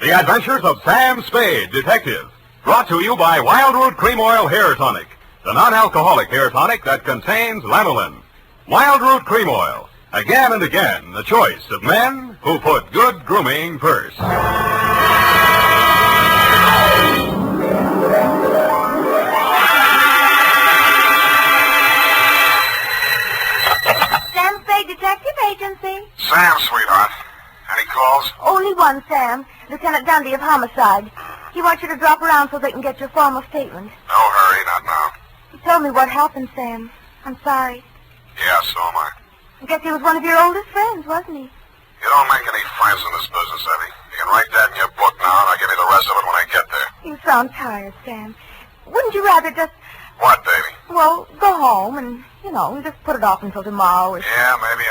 The Adventures of Sam Spade, Detective. Brought to you by Wildroot Cream Oil Hair Tonic, the non-alcoholic hair tonic that contains lanolin. Wildroot Cream Oil. Again and again, the choice of men who put good grooming first. Sam Spade Detective Agency. Sam, sweetheart. Any calls? Only one, Sam. Lieutenant Dundee of Homicide. He wants you to drop around so they can get your formal statement. No hurry, not now. He told me what happened, Sam. I'm sorry. Yeah, so am I. I guess he was one of your oldest friends, wasn't he? You don't make any friends in this business, Evie. You can write that in your book now, and I'll give you the rest of it when I get there. You sound tired, Sam. Wouldn't you rather just, What, baby? well, go home and, just put it off until tomorrow? Yeah, maybe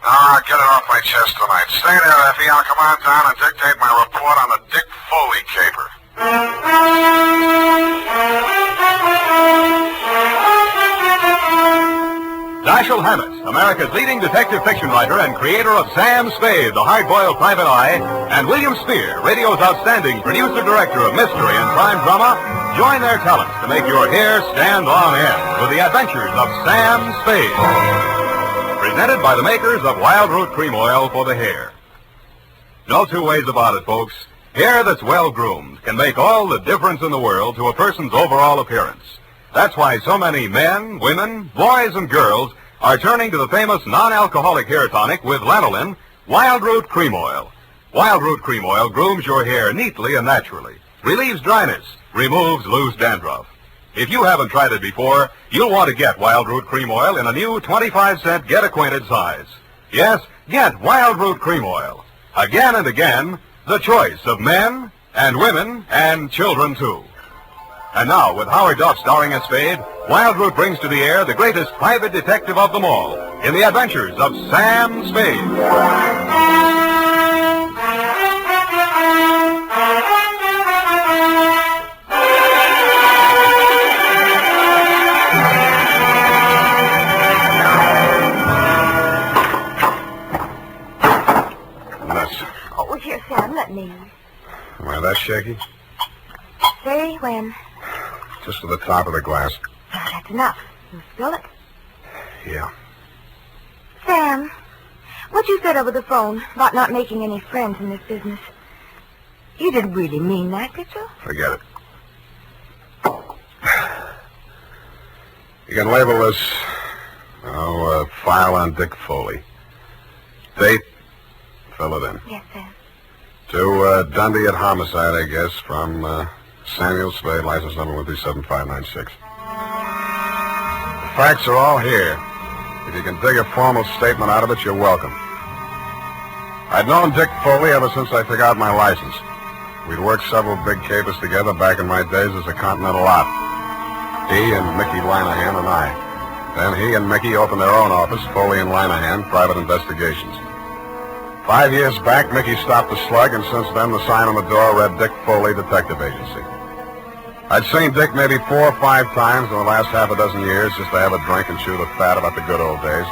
I'll get it off my chest tonight. Stay there, Effie. I'll come on down and dictate my report on the Dick Foley caper. Dashiell Hammett, America's leading detective fiction writer and creator of Sam Spade, the hard-boiled private eye, and William Spear, radio's outstanding producer-director of mystery and crime drama, join their talents to make your hair stand on end with the Adventures of Sam Spade. Presented by the makers of Wildroot Cream Oil for the hair. No two ways about it, folks. Hair that's well-groomed can make all the difference in the world to a person's overall appearance. That's why so many men, women, boys, and girls are turning to the famous non-alcoholic hair tonic with lanolin, Wildroot Cream Oil. Wildroot Cream Oil grooms your hair neatly and naturally, relieves dryness, removes loose dandruff. If you haven't tried it before, you'll want to get Wildroot Cream Oil in a new 25-cent get-acquainted size. Yes, get Wildroot Cream Oil. Again and again, the choice of men and women and children, too. And now, with Howard Duff starring as Spade, Wildroot brings to the air the greatest private detective of them all in the adventures of Sam Spade. Oh, here, Sam, let me. Am I that shaky? Say when. Just to the top of the glass. Oh, that's enough. You spill it. Yeah. Sam, what you said over the phone about not making any friends in this business, you didn't really mean that, did you? Forget it. You can label this, file on Dick Foley. Date, fill it in. Yes, Sam. To Dundee at Homicide, I guess, from Samuel Spade, license number 137-596. The facts are all here. If you can dig a formal statement out of it, you're welcome. I'd known Dick Foley ever since I took out my license. We'd worked several big capers together back in my days as a Continental Op. He and Mickey Linehan and I. Then he and Mickey opened their own office, Foley and Linehan, Private Investigations. 5 years back, Mickey stopped the slug, and since then the sign on the door read Dick Foley Detective Agency. I'd seen Dick maybe 4 or 5 times in the last half a dozen years just to have a drink and chew the fat about the good old days.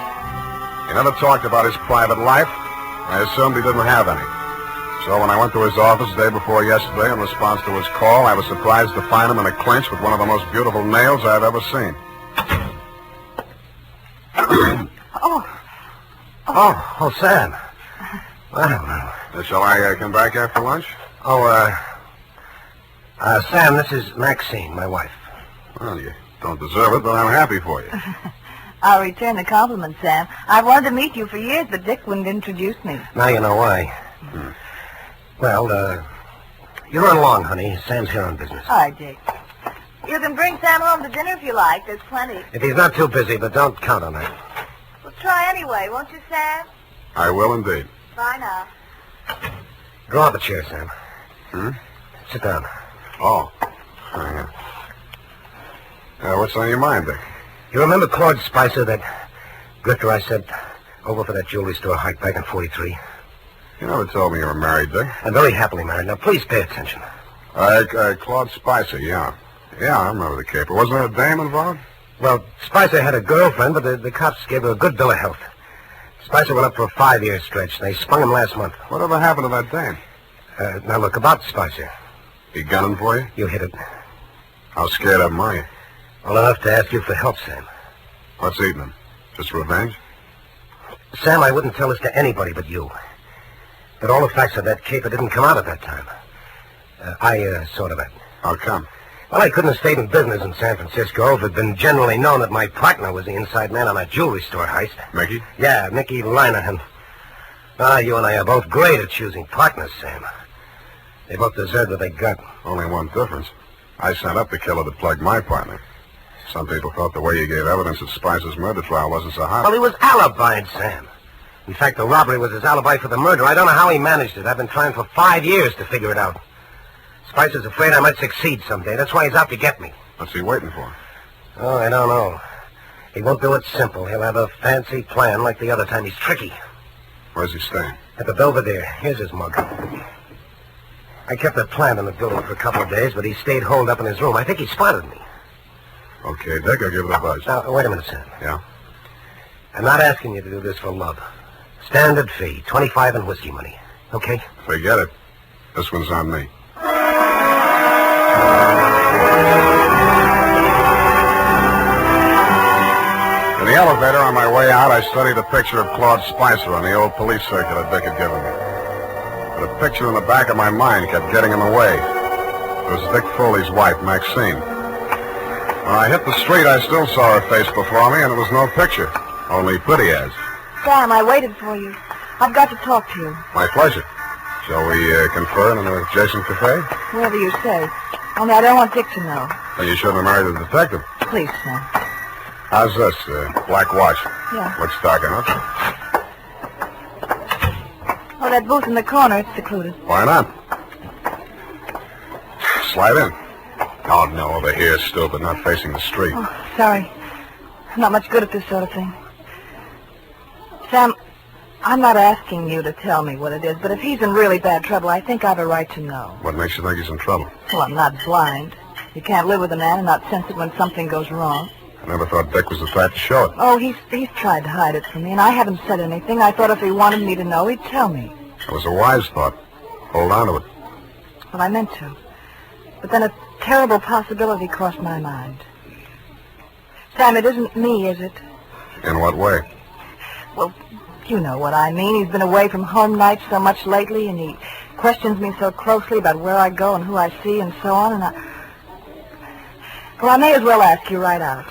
He never talked about his private life. I assumed he didn't have any. So when I went to his office the day before yesterday in response to his call, I was surprised to find him in a clinch with one of the most beautiful nails I've ever seen. Oh, Sam. Well. Shall I come back after lunch? Sam, this is Maxine, my wife. Well, you don't deserve it, but I'm happy for you. I'll return the compliment, Sam. I've wanted to meet you for years, but Dick wouldn't introduce me. Now you know why. Well, you run along, honey. Sam's here on business. All right, Dick. You can bring Sam home to dinner if you like. There's plenty. If he's not too busy, but don't count on that. Well, try anyway, won't you, Sam? I will indeed. Bye now. Draw up a chair, Sam. Sit down. Oh. What's on your mind, Dick? You remember Claude Spicer, that grifter I sent over for that jewelry store hike back in 43? You never told me you were married, Dick. I'm very happily married. Now, please pay attention. Claude Spicer, yeah. Yeah, I remember the caper. Wasn't there a dame involved? Well, Spicer had a girlfriend, but the cops gave her a good bill of health. Spicer went up for a 5-year stretch. They sprung him last month. Whatever happened to that dame? Now, look, about Spicer. He gunning for you? You hit it. How scared of him are you? Well enough to ask you for help, Sam. What's eating him? Just revenge? Sam, I wouldn't tell this to anybody but you. But all the facts of that caper didn't come out at that time. I sort of... How come? Well, I couldn't have stayed in business in San Francisco if it had been generally known that my partner was the inside man on a jewelry store heist. Mickey? Yeah, Mickey Linehan. You and I are both great at choosing partners, Sam. They both deserve what they got. Only one difference. I sent up the killer that plugged my partner. Some people thought the way you gave evidence at Spicer's murder trial wasn't so hot. Well, he was alibied, Sam. In fact, the robbery was his alibi for the murder. I don't know how he managed it. I've been trying for 5 years to figure it out. Spicer's afraid I might succeed someday. That's why he's out to get me. What's he waiting for? Oh, I don't know. He won't do it simple. He'll have a fancy plan like the other time. He's tricky. Where's he staying? At the Belvedere. Here's his mug. I kept a plant in the building for a couple of days, but he stayed holed up in his room. I think he spotted me. Okay, Dick, I'll give it a buzz. Now, wait a minute, Sam. Yeah? I'm not asking you to do this for love. Standard fee, $25 in whiskey money. Okay? Forget it. This one's on me. In the elevator on my way out, I studied a picture of Claude Spicer on the old police circular Dick had given me. But a picture in the back of my mind kept getting in the way. It was Dick Foley's wife, Maxine. When I hit the street, I still saw her face before me, and it was no picture, only pretty as. Sam, I waited for you. I've got to talk to you. My pleasure. Shall we confer in an adjacent cafe? Whatever you say. Only I don't want Dick to know. Then you shouldn't have married a detective. Please, Sam. How's this? Black watch. Yeah. Looks dark enough. Oh, that booth in the corner, it's secluded. Why not? Slide in. Oh, no, over here, stupid, not facing the street. Oh, sorry. I'm not much good at this sort of thing. Sam, I'm not asking you to tell me what it is, but if he's in really bad trouble, I think I have a right to know. What makes you think he's in trouble? Well, I'm not blind. You can't live with a man and not sense it when something goes wrong. I never thought Dick was the type to show it. Oh, he's tried to hide it from me, and I haven't said anything. I thought if he wanted me to know, he'd tell me. It was a wise thought. Hold on to it. Well, I meant to. But then a terrible possibility crossed my mind. Sam, it isn't me, is it? In what way? Well, you know what I mean. He's been away from home nights so much lately, and he questions me so closely about where I go and who I see and so on, and Well, I may as well ask you right out.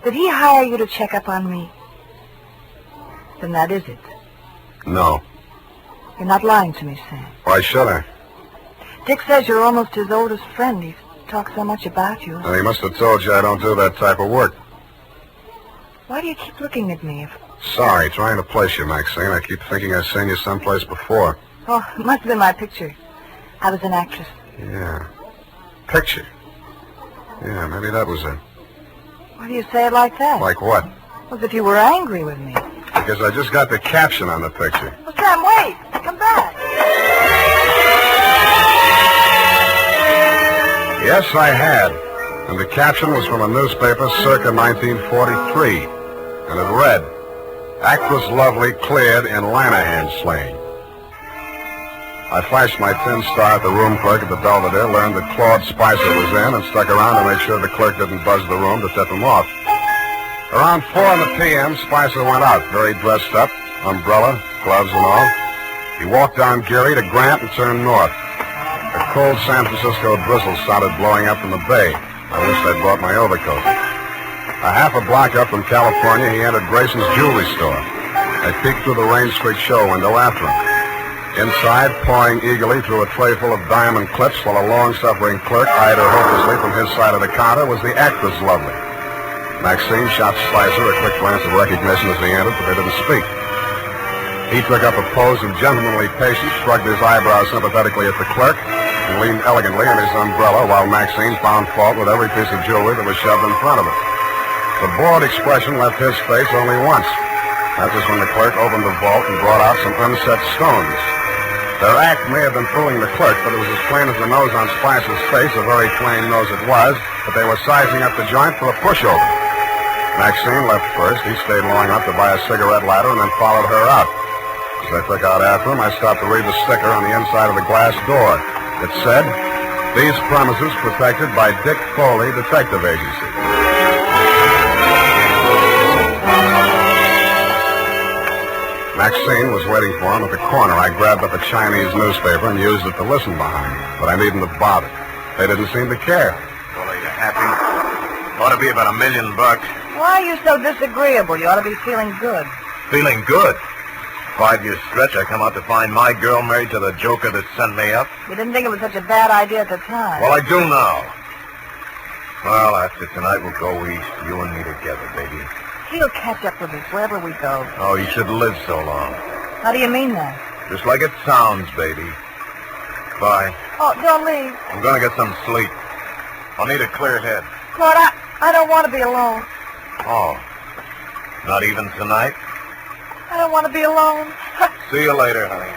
Did he hire you to check up on me? Then that is it. No. You're not lying to me, Sam. Why should I? Dick says you're almost his oldest friend. He's talked so much about you. And he must have told you I don't do that type of work. Why do you keep looking at me? Sorry, trying to place you, Maxine. I keep thinking I've seen you someplace before. Oh, it must have been my picture. I was an actress. Yeah. Picture. Yeah, maybe that was it. Why do you say it like that? Like what? As if you were angry with me. Because I just got the caption on the picture. Well, Sam, wait. Come back. Yes, I had. And the caption was from a newspaper circa 1943. And it read, "Actress Lovely cleared in Lanahan slaying." I flashed my tin star at the room clerk at the Belvedere, learned that Claude Spicer was in, and stuck around to make sure the clerk didn't buzz the room to tip him off. Around 4 p.m., Spicer went out, very dressed up, umbrella, gloves and all. He walked down Geary to Grant and turned north. A cold San Francisco drizzle started blowing up from the bay. I wished I'd brought my overcoat. A half a block up from California, he entered Grayson's jewelry store. I peeked through the Rain Street show window after him. Inside, pawing eagerly through a tray full of diamond clips while a long-suffering clerk eyed her hopelessly from his side of the counter, was the actress Lovely. Maxine shot Spicer a quick glance of recognition as he entered, but they didn't speak. He took up a pose of gentlemanly patience, shrugged his eyebrows sympathetically at the clerk, and leaned elegantly on his umbrella while Maxine found fault with every piece of jewelry that was shoved in front of her. The bored expression left his face only once. That was when the clerk opened the vault and brought out some unset stones. Their act may have been fooling the clerk, but it was as plain as the nose on Spicer's face, a very plain nose it was, that they were sizing up the joint for a pushover. Maxine left first. He stayed long enough to buy a cigarette lighter and then followed her out. As I took out after him, I stopped to read the sticker on the inside of the glass door. It said, "These premises protected by Dick Foley Detective Agency." Maxine was waiting for him at the corner. I grabbed up a Chinese newspaper and used it to listen behind, but I needn't have bothered. They didn't seem to care. Well, are you happy? Ought to be about $1 million. Why are you so disagreeable? You ought to be feeling good. Feeling good. 5-year stretch, I come out to find my girl married to the joker that sent me up. You didn't think it was such a bad idea at the time. Well, I do now. Well, after tonight, we'll go east, you and me together, baby. He'll catch up with us wherever we go. Oh, you should live so long. How do you mean that? Just like it sounds, baby. Bye. Oh, don't leave. I'm going to get some sleep. I'll need a clear head. Claude, I don't want to be alone. Oh, not even tonight? I don't want to be alone. See you later, honey.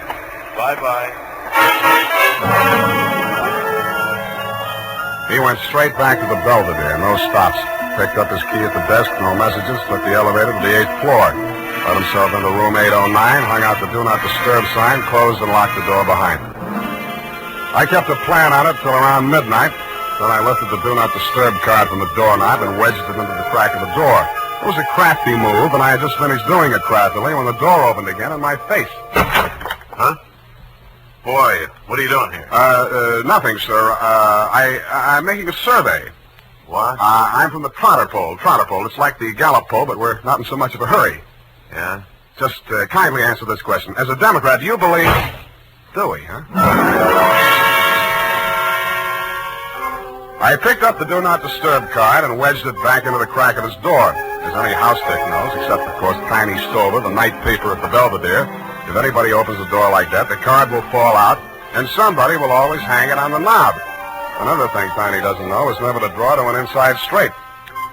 Bye-bye. He went straight back to the Belvedere, no stops. Picked up his key at the desk, no messages, took the elevator to the 8th floor. Let himself into room 809, hung out the Do Not Disturb sign, closed and locked the door behind him. I kept a plan on it till around midnight. Then I lifted the Do Not Disturb card from the doorknob and wedged it into the crack of the door. It was a crafty move, and I had just finished doing it craftily when the door opened again in my face. Huh? Boy, what are you doing here? Nothing, sir. I'm making a survey. What? I'm from the Trotter Pole. It's like the Gallup Poll, but we're not in so much of a hurry. Yeah? Just kindly answer this question. As a Democrat, do you believe... Do we, huh? I picked up the Do Not Disturb card and wedged it back into the crack of his door. As any house dick knows, except, of course, Tiny Stover, the night paper at the Belvedere, if anybody opens a door like that, the card will fall out, and somebody will always hang it on the knob. Another thing Tiny doesn't know is never to draw to an inside straight.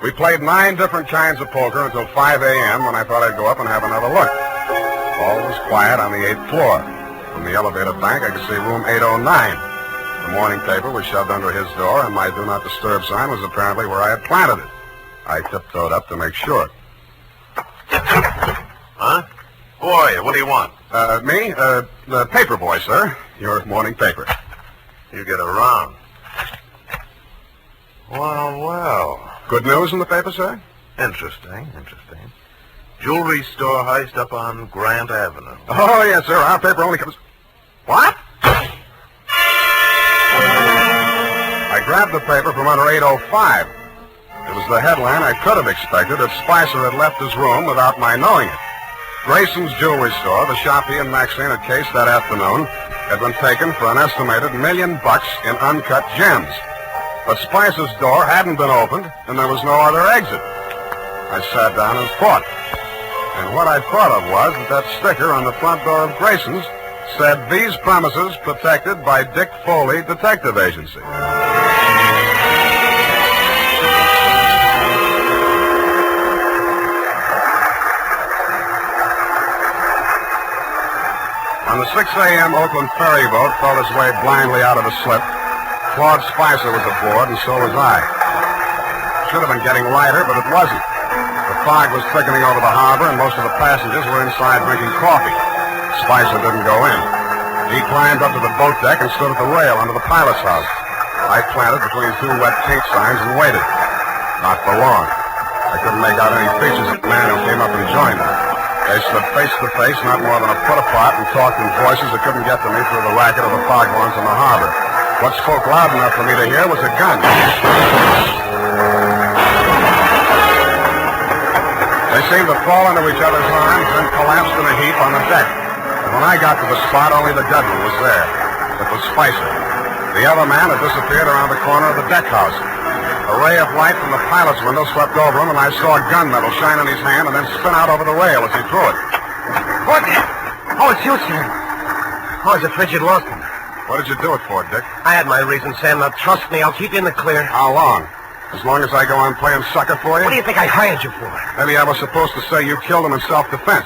We played 9 different kinds of poker until 5 a.m. when I thought I'd go up and have another look. All was quiet on the 8th floor. From the elevator bank, I could see room 809. The morning paper was shoved under his door, and my Do Not Disturb sign was apparently where I had planted it. I tiptoed up to make sure. Huh? Boy, what do you want? Me? The paper boy, sir. Your morning paper. You get around. Well. Good news in the paper, sir? Interesting. Jewelry store heist up on Grant Avenue. Oh, yes, sir. Our paper only comes... What? I grabbed the paper from under 805. It was the headline I could have expected if Spicer had left his room without my knowing it. Grayson's Jewelry Store, the shop he and Maxine had cased that afternoon, had been taken for an estimated $1 million in uncut gems. But Spicer's door hadn't been opened, and there was no other exit. I sat down and thought. And what I thought of was that sticker on the front door of Grayson's said, "These premises protected by Dick Foley Detective Agency." On the 6 a.m. Oakland ferry boat felt its way blindly out of the slip. Claude Spicer was aboard, and so was I. Should have been getting lighter, but it wasn't. The fog was thickening over the harbor, and most of the passengers were inside drinking coffee. Spicer didn't go in. He climbed up to the boat deck and stood at the rail under the pilot's house. I planted between 2 wet pink signs and waited. Not for long. I couldn't make out any features of the man who came up and joined them. They stood face to face, not more than a foot apart, and talked in voices that couldn't get to me through the racket of the foghorns in the harbor. What spoke loud enough for me to hear was a gun. They seemed to fall into each other's arms and collapsed in a heap on the deck. And when I got to the spot, only the gunman was there. It was Spicer. The other man had disappeared around the corner of the deck house. A ray of light from the pilot's window swept over him, and I saw a gunmetal shine in his hand and then spin out over the rail as he threw it. What? Oh, it's you, Sam. Oh, I was afraid you'd lost him. What did you do it for, Dick? I had my reasons, Sam. Now, trust me, I'll keep you in the clear. How long? As long as I go on playing sucker for you? What do you think I hired you for? Maybe I was supposed to say you killed him in self-defense.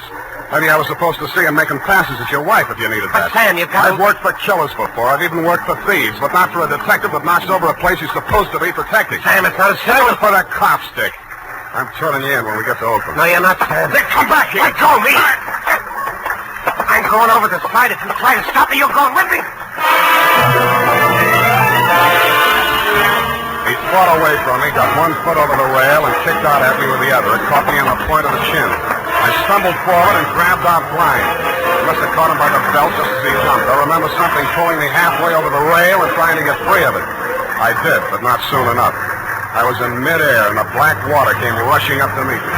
Maybe I was supposed to see him making passes at your wife if you needed that. But, Sam, you've got... I've worked for killers before. I've even worked for thieves, but not for a detective that knocks over a place he's supposed to be protecting. Sam, it's not a Save it for the cops, Dick. I'm turning you in when we get to Oakland. No, you're not, Sam. Dick, come back here. Let go of me. I'm going over the side. If you try to stop me, you're going with me. He fought away from me, got 1 foot over the rail, and kicked out at me with the other. It caught me on the point of the chin. I stumbled forward and grabbed out blind. I must have caught him by the belt just as he jumped. I remember something pulling me halfway over the rail and trying to get free of it. I did, but not soon enough. I was in midair, and the black water came rushing up to meet me.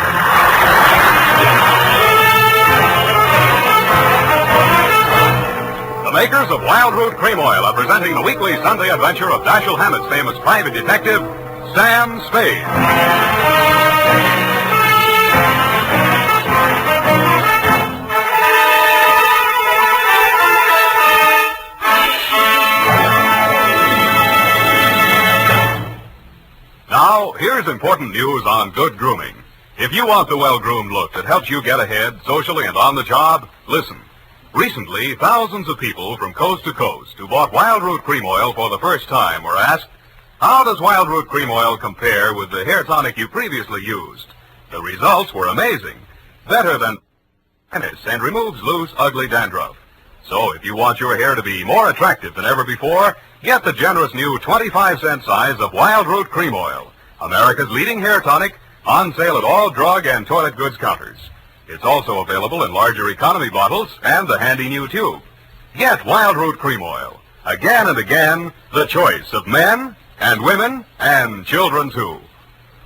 The makers of Wild Root Cream Oil are presenting the weekly Sunday adventure of Dashiell Hammett's famous private detective, Sam Spade. Now, here's important news on good grooming. If you want the well-groomed look that helps you get ahead socially and on the job, listen. Recently, thousands of people from coast to coast who bought Wild Root Cream Oil for the first time were asked, how does Wild Root Cream Oil compare with the hair tonic you previously used? The results were amazing. Better than tennis and removes loose, ugly dandruff. So if you want your hair to be more attractive than ever before, get the generous new 25-cent size of Wild Root Cream Oil, America's leading hair tonic, on sale at all drug and toilet goods counters. It's also available in larger economy bottles and the handy new tube. Get Wild Root Cream Oil. Again and again, the choice of men and women and children, too.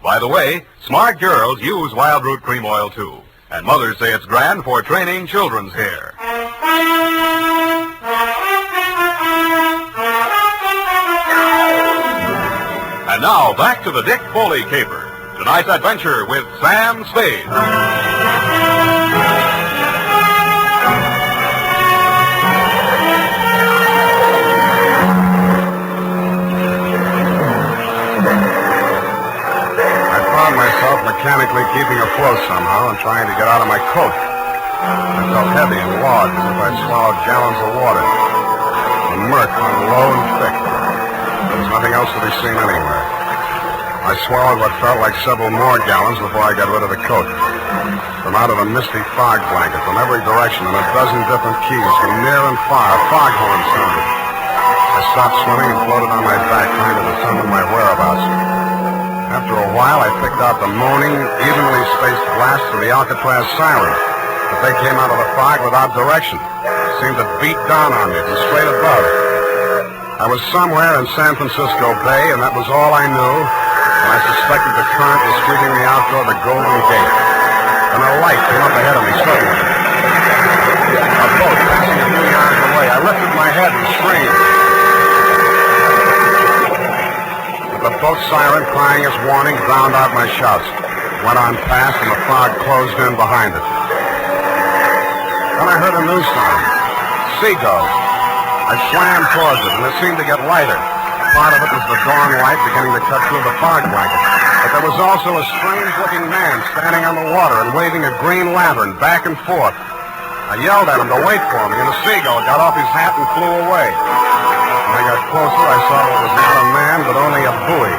By the way, smart girls use Wild Root Cream Oil, too. And mothers say it's grand for training children's hair. And now, back to the Dick Foley caper. Tonight's adventure with Sam Spade. Myself mechanically keeping afloat somehow and trying to get out of my coat. I felt heavy and large as if I'd swallowed gallons of water. The murk hung low and thick. There was nothing else to be seen anywhere. I swallowed what felt like several more gallons before I got rid of the coat. From out of a misty fog blanket from every direction in a dozen different keys from near and far, foghorn sounded. I stopped swimming and floated on my back trying to determine my whereabouts. After a while, I picked out the moaning, evenly spaced blasts of the Alcatraz siren. But they came out of the fog without direction. It seemed to beat down on me from straight above. I was somewhere in San Francisco Bay, and that was all I knew. And I suspected the current was sweeping me out toward the Golden Gate. And a light came up ahead of me suddenly. A boat passing a few yards away. I lifted my head and screamed. The boat siren, crying its warning, drowned out my shouts. Went on past, and the fog closed in behind it. Then I heard a new sound. Seagulls. I swam towards it, and it seemed to get lighter. Part of it was the dawn light beginning to cut through the fog blanket. But there was also a strange-looking man standing on the water and waving a green lantern back and forth. I yelled at him to wait for me, and the seagull got off his hat and flew away. When I got closer, I saw it was not a man, but only a buoy,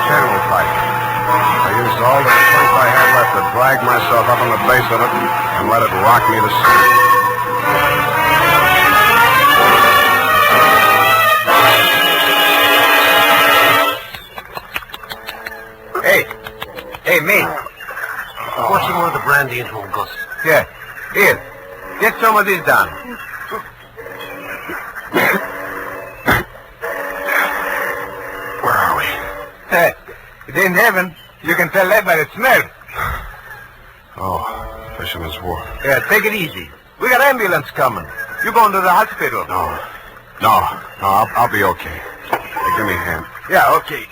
channel pipe. I used all the strength I had left to drag myself up on the base of it and let it rock me to sleep. Hey, mate. Pour some more of the brandy into a glass. Yeah. Here. Get some of this down. Where are we? It ain't heaven. You can tell that by the smell. Oh, Fisherman's Wharf. Yeah, take it easy. We got ambulance coming. You going to the hospital? No, I'll be okay. Hey, give me a hand. Yeah, okay.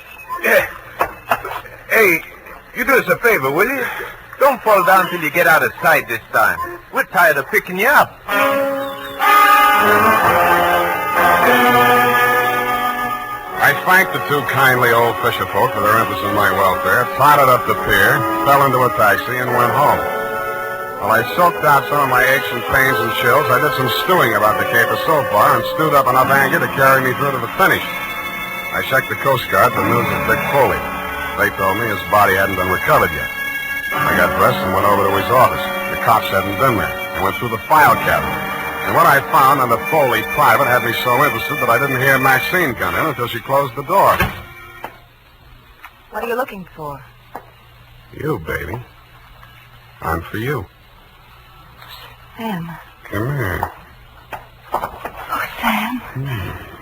Hey, you do us a favor, will you? Don't fall down till you get out of sight this time. We're tired of picking you up. I thanked the two kindly old fisher folk for their interest in my welfare, trotted up the pier, fell into a taxi, and went home. While I soaked out some of my aches and pains and chills, I did some stewing about the caper so far and stewed up enough anger to carry me through to the finish. I checked the Coast Guard for news of Dick Foley. They told me his body hadn't been recovered yet. I got dressed and went over to his office. The cops hadn't been there. I went through the file cabinet. And what I found under Foley Private had me so interested that I didn't hear Maxine come in until she closed the door. What are you looking for? You, baby. I'm for you. Sam. Come here. Oh, Sam.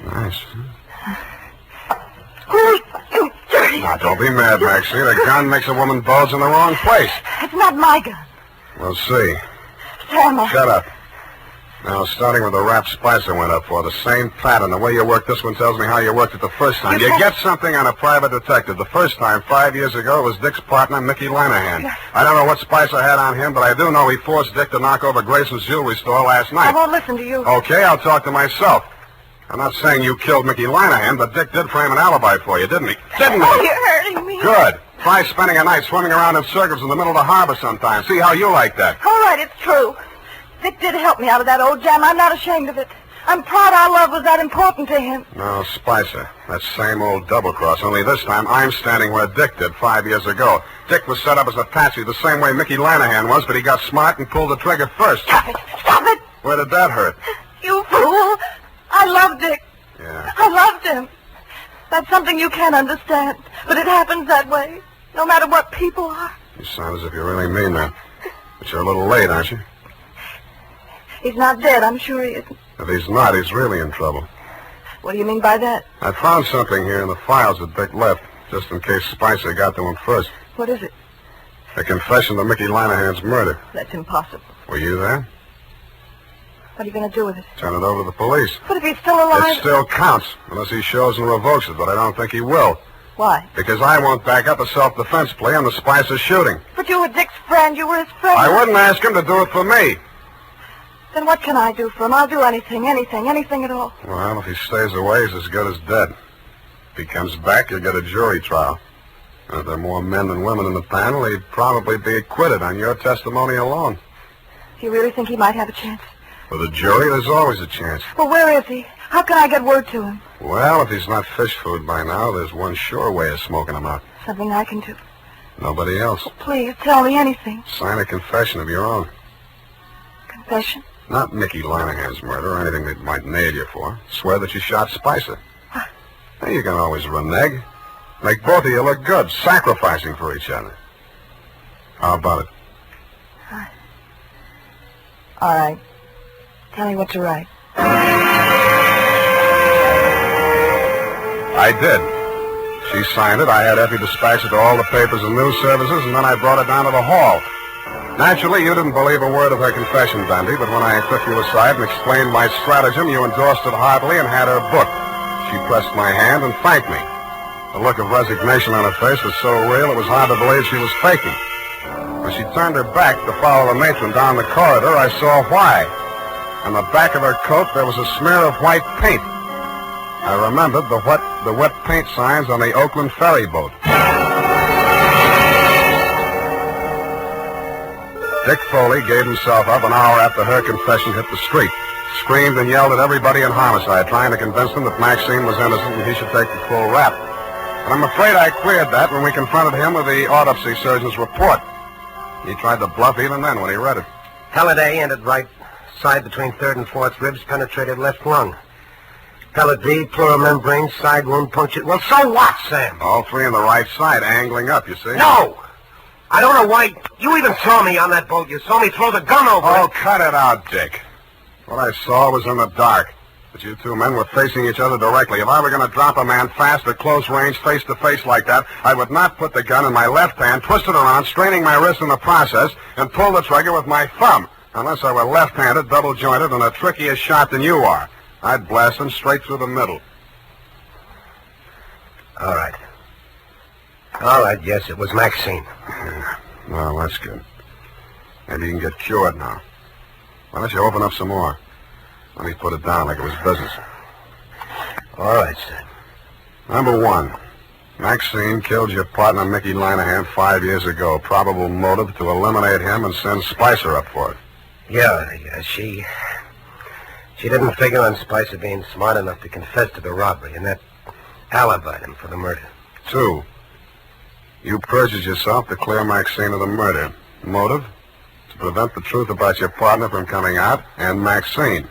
Nice. Oh, you dirty... Now, don't be mad, Maxine. A gun makes a woman bulge in the wrong place. It's not my gun. We'll see. Sam, Shut up. Now, starting with the rap Spicer went up for, the same pattern. The way you worked this one tells me how you worked it the first time. You get something on a private detective. The first time, 5 years ago, was Dick's partner, Mickey Lanahan. I don't know what Spicer had on him, but I do know he forced Dick to knock over Grayson's jewelry store last night. I won't listen to you. Okay, I'll talk to myself. I'm not saying you killed Mickey Lanahan, but Dick did frame an alibi for you, didn't he? Didn't he? Oh, you're hurting me. Good. Try spending a night swimming around in circles in the middle of the harbor sometime. See how you like that. All right, it's true. Dick did help me out of that old jam. I'm not ashamed of it. I'm proud our love was that important to him. No, Spicer. That same old double-cross, only this time I'm standing where Dick did 5 years ago. Dick was set up as a patsy the same way Mickey Lanahan was, but he got smart and pulled the trigger first. Stop it! Stop it! Where did that hurt? You fool! I love Dick. Yeah. I loved him. That's something you can't understand, but it happens that way, no matter what people are. You sound as if you really mean that. But you're a little late, aren't you? He's not dead, I'm sure he isn't. If he's not, he's really in trouble. What do you mean by that? I found something here in the files that Dick left, just in case Spicer got to him first. What is it? A confession to Mickey Lanahan's murder. That's impossible. Were you there? What are you going to do with it? Turn it over to the police. But if he's still alive... It still counts, unless he shows and revokes it, but I don't think he will. Why? Because I won't back up a self-defense plea on the Spicer shooting. But you were Dick's friend. You were his friend. I wouldn't ask him to do it for me. Then what can I do for him? I'll do anything at all. Well, if he stays away, he's as good as dead. If he comes back, you'll get a jury trial. And if there are more men than women in the panel, he'd probably be acquitted on your testimony alone. Do you really think he might have a chance? For the jury, there's always a chance. Well, where is he? How can I get word to him? Well, if he's not fish food by now, there's one sure way of smoking him out. Something I can do. Nobody else. Please, tell me anything. Sign a confession of your own. Confession? Not Mickey Lanahan's murder or anything they might nail you for. Swear that you shot Spicer. What? Now, you can always renege. Make both of you look good, sacrificing for each other. How about it? All right. Tell me what to write. I did. She signed it. I had Effie dispatch it to all the papers and news services, and then I brought it down to the hall. Naturally, you didn't believe a word of her confession, Dundee, but when I took you aside and explained my stratagem, you endorsed it heartily and had her booked. She pressed my hand and thanked me. The look of resignation on her face was so real it was hard to believe she was faking. When she turned her back to follow the matron down the corridor, I saw why. On the back of her coat, there was a smear of white paint. I remembered the wet paint signs on the Oakland ferry boat. Dick Foley gave himself up an hour after her confession hit the street. Screamed and yelled at everybody in homicide, trying to convince them that Maxine was innocent and he should take the full rap. But I'm afraid I queered that when we confronted him with the autopsy surgeon's report. He tried to bluff even then when he read it. Pellet A ended right side between third and fourth ribs, penetrated left lung. Pellet B, pleural membrane, side wound punctured. Well, so what, Sam? All three on the right side, angling up, you see? No! I don't know why. You even saw me on that boat. You saw me throw the gun over Oh, it. cut it out, Dick. What I saw was in the dark. But you two men were facing each other directly. If I were going to drop a man fast at close range, face to face like that, I would not put the gun in my left hand, twist it around, straining my wrist in the process, and pull the trigger with my thumb. Unless I were left-handed, double-jointed, and a trickier shot than you are. I'd blast him straight through the middle. All right. All right, yes, it was Maxine. Yeah. Well, that's good. Maybe you can get cured now. Why don't you open up some more? Let me put it down like it was business. All right, sir. Number one, Maxine killed your partner, Mickey Lanahan, 5 years ago. Probable motive to eliminate him and send Spicer up for it. Yeah, she didn't figure on Spicer being smart enough to confess to the robbery, and that alibied him for the murder. Two, You perjured yourself to clear Maxine of the murder. Motive? To prevent the truth about your partner from coming out, and Maxine.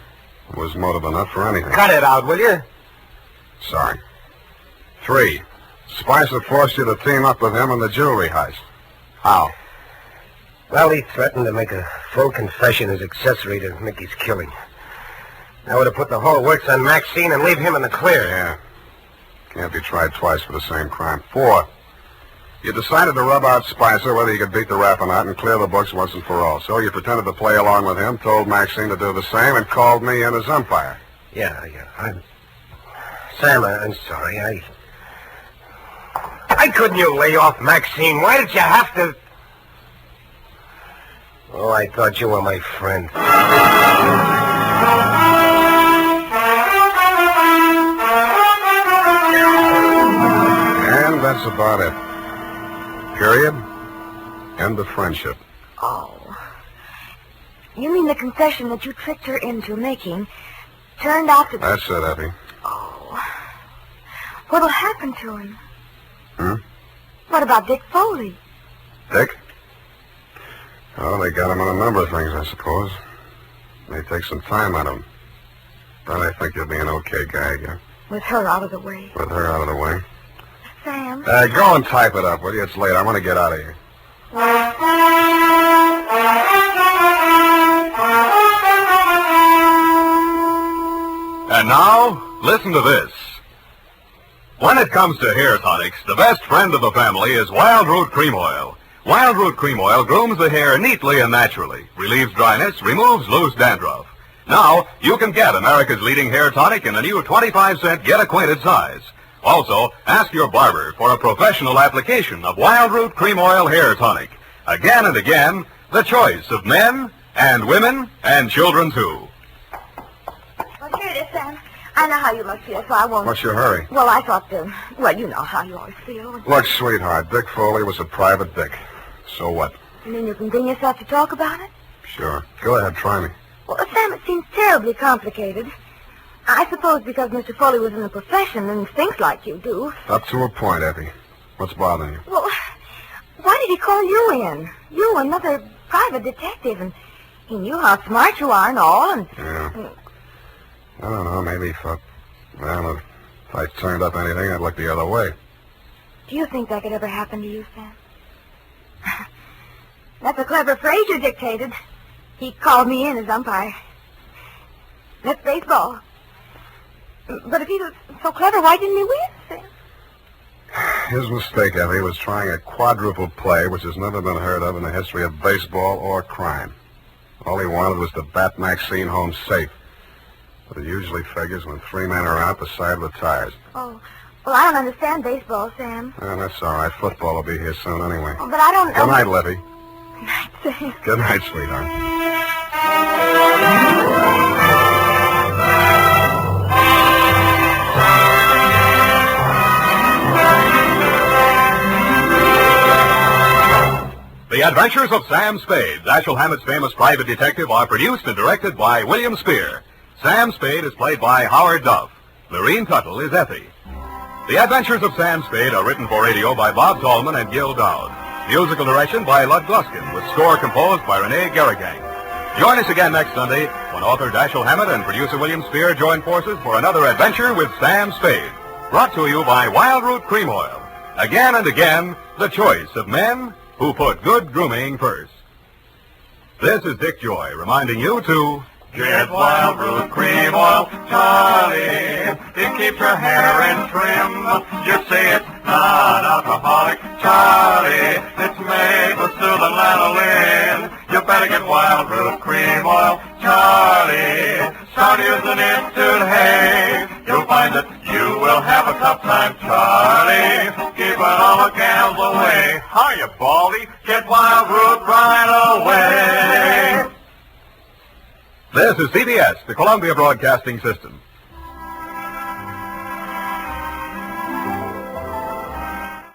It was motive enough for anything. Cut it out, will you? Sorry. 3. Spicer forced you to team up with him in the jewelry heist. How? Well, he threatened to make a full confession as accessory to Mickey's killing. I would have put the whole works on Maxine and leave him in the clear. Yeah. Can't be tried twice for the same crime. 4. You decided to rub out Spicer whether you could beat the rap or not and clear the books once and for all. So you pretended to play along with him, told Maxine to do the same, and called me in as umpire. Yeah. Sam, I'm sorry. Why couldn't you lay off Maxine? Why did you have to... Oh, I thought you were my friend. And that's about it. Period. End of friendship. Oh. You mean the confession that you tricked her into making turned out to be... That's it, Effie. Oh. What'll happen to him? What about Dick Foley? Dick? Oh, they got him on a number of things, I suppose. May take some time out of him. But I think he'll be an okay guy again. With her out of the way. With her out of the way. Sam? Go and type it up, will you? It's late. I want to get out of here. And now, listen to this. When it comes to hair tonics, the best friend of the family is Wild Root Cream Oil. Wild Root Cream Oil grooms the hair neatly and naturally, relieves dryness, removes loose dandruff. Now, you can get America's leading hair tonic in the new 25-cent Get Acquainted size. Also, ask your barber for a professional application of Wild Root Cream Oil Hair Tonic. Again and again, the choice of men and women and children, too. Well, here it is, Sam. I know how you must feel, so I won't... What's your hurry? Well, I thought, well, you know how you always feel. Look, sweetheart, Dick Foley was a private dick. So what? You mean you can bring yourself to talk about it? Sure. Go ahead, try me. Well, Sam, it seems terribly complicated. I suppose because Mr. Foley was in the profession and thinks like you do. Up to a point, Effie. What's bothering you? Well, why did he call you in? You, another private detective, and he knew how smart you are and all, and... Yeah. I don't know, maybe he thought, well, if I turned up anything, I'd look the other way. Do you think that could ever happen to you, Sam? That's a clever phrase you dictated. He called me in as umpire. That's baseball. But if he was so clever, why didn't he win, Sam? His mistake, Effie, was trying a quadruple play, which has never been heard of in the history of baseball or crime. All he wanted was to bat Maxine home safe. But it usually figures when 3 men are out, the side retires. Oh, well, I don't understand baseball, Sam. That's all right. Football will be here soon anyway. Oh, but I don't... Good night, Levy. Good night, Sam. Good night, sweetheart. The Adventures of Sam Spade, Dashiell Hammett's famous private detective, are produced and directed by William Spear. Sam Spade is played by Howard Duff. Lorene Tuttle is Effie. The Adventures of Sam Spade are written for radio by Bob Tallman and Gil Dowd. Musical direction by Lud Gluskin, with score composed by Renee Garrigang. Join us again next Sunday when author Dashiell Hammett and producer William Spear join forces for another adventure with Sam Spade. Brought to you by Wild Root Cream Oil. Again and again, the choice of men who put good grooming first. This is Dick Joy reminding you to... Get Wild Root Cream Oil, Charlie. It keeps your hair in trim. You say it's not alcoholic, Charlie. It's made with soothing lanolin. You better get Wild Root Cream Oil, Charlie. Start using it today. You'll find that you will have a tough time, Charlie. Keeping all the gals away. Hiya, Baldy. Get Wild Root right away. This is CBS, the Columbia Broadcasting System.